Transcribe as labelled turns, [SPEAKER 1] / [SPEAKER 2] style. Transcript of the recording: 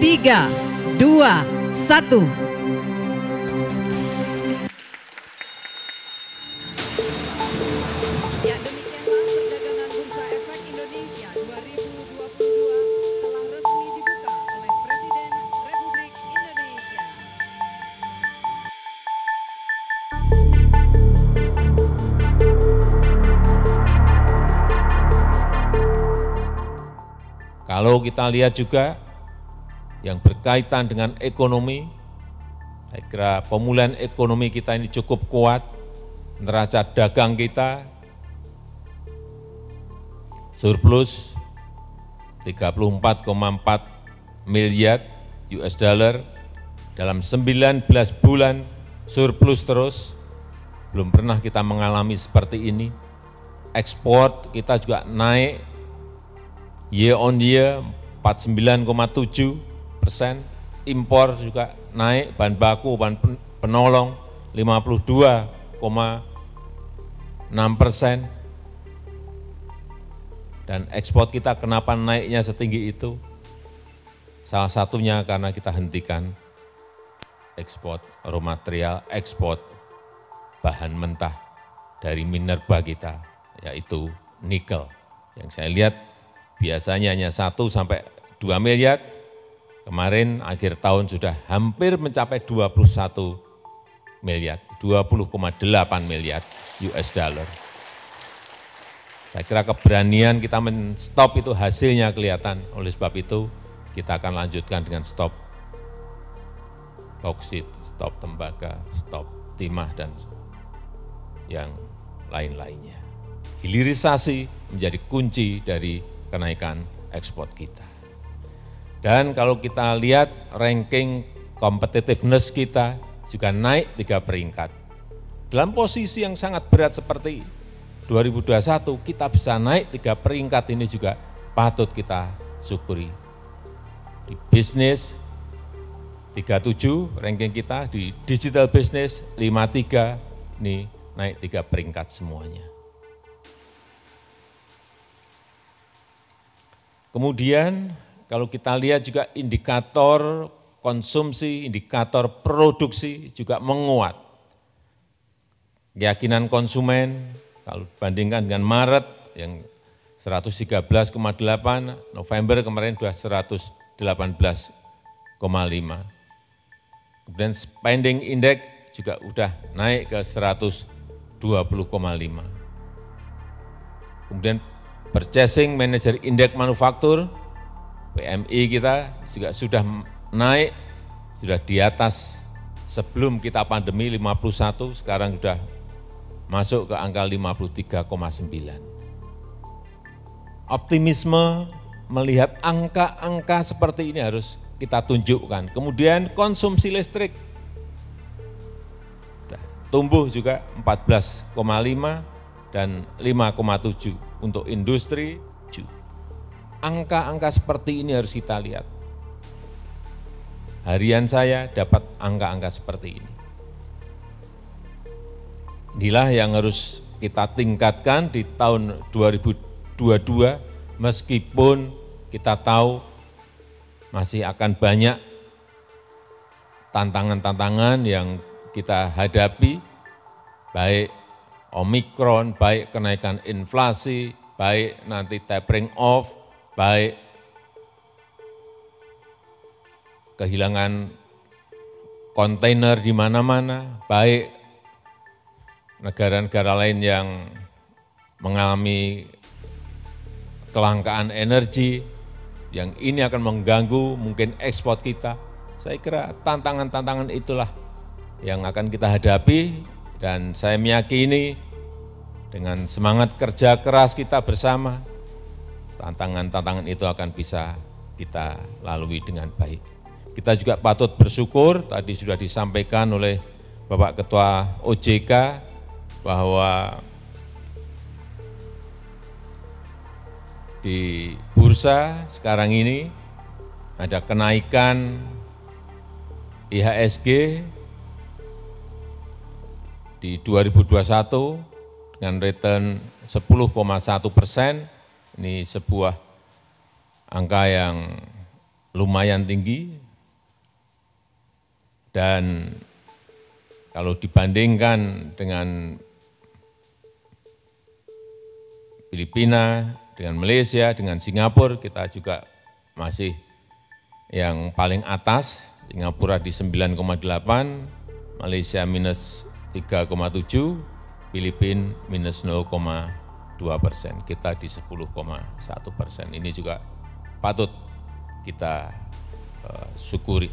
[SPEAKER 1] 3, 2, 1. Ya, demikianlah perdagangan Bursa Efek Indonesia 2022 telah resmi dibuka oleh Presiden Republik Indonesia.
[SPEAKER 2] Kalau kita lihat juga yang berkaitan dengan ekonomi, saya kira pemulihan ekonomi kita ini cukup kuat, neraca dagang kita surplus 34,4 miliar US dollar dalam 19 bulan surplus terus, belum pernah kita mengalami seperti ini. Ekspor kita juga naik year on year 49,7%, impor juga naik, bahan baku, bahan penolong 52,6%. Dan ekspor kita kenapa naiknya setinggi itu? Salah satunya karena kita hentikan ekspor raw material, ekspor bahan mentah dari minerba kita, yaitu nikel. Yang saya lihat biasanya hanya 1 sampai 2 miliar, kemarin akhir tahun sudah hampir mencapai 21 miliar, 20,8 miliar US dollar. Saya kira keberanian kita men-stop itu hasilnya kelihatan, oleh sebab itu kita akan lanjutkan dengan stop bauksit, stop tembaga, stop timah, dan yang lain-lainnya. Hilirisasi menjadi kunci dari kenaikan ekspor kita. Dan kalau kita lihat ranking competitiveness kita juga naik 3 peringkat. Dalam posisi yang sangat berat seperti 2021, kita bisa naik 3 peringkat ini juga patut kita syukuri. Di bisnis 37 ranking kita, di digital business 53, ini naik 3 peringkat semuanya. Kemudian kalau kita lihat juga indikator konsumsi, indikator produksi juga menguat. Keyakinan konsumen kalau dibandingkan dengan Maret yang 113,8, November kemarin sudah 118,5. Kemudian spending index juga sudah naik ke 120,5. Kemudian Purchasing Manager Index Manufaktur, PMI kita juga sudah naik, sudah di atas sebelum kita pandemi 51, sekarang sudah masuk ke angka 53,9. Optimisme melihat angka-angka seperti ini harus kita tunjukkan. Kemudian konsumsi listrik tumbuh juga 14,5 dan 5,7 untuk industri. Angka-angka seperti ini harus kita lihat. Harian saya dapat angka-angka seperti ini. Inilah yang harus kita tingkatkan di tahun 2022, meskipun kita tahu masih akan banyak tantangan-tantangan yang kita hadapi, baik Omikron, baik kenaikan inflasi, baik nanti tapering off, baik kehilangan kontainer di mana-mana, baik negara-negara lain yang mengalami kelangkaan energi, yang ini akan mengganggu mungkin ekspor kita. Saya kira tantangan-tantangan itulah yang akan kita hadapi, dan saya meyakini dengan semangat kerja keras kita bersama, tantangan-tantangan itu akan bisa kita lalui dengan baik. Kita juga patut bersyukur, tadi sudah disampaikan oleh Bapak Ketua OJK, bahwa di bursa sekarang ini ada kenaikan IHSG di 2021 dengan return 10,1%, ini sebuah angka yang lumayan tinggi, dan kalau dibandingkan dengan Filipina, dengan Malaysia, dengan Singapura, kita juga masih yang paling atas. Singapura di 9,8, Malaysia minus 3,7, Filipina minus 0,2%, kita di 10,1%. Ini juga patut kita syukuri.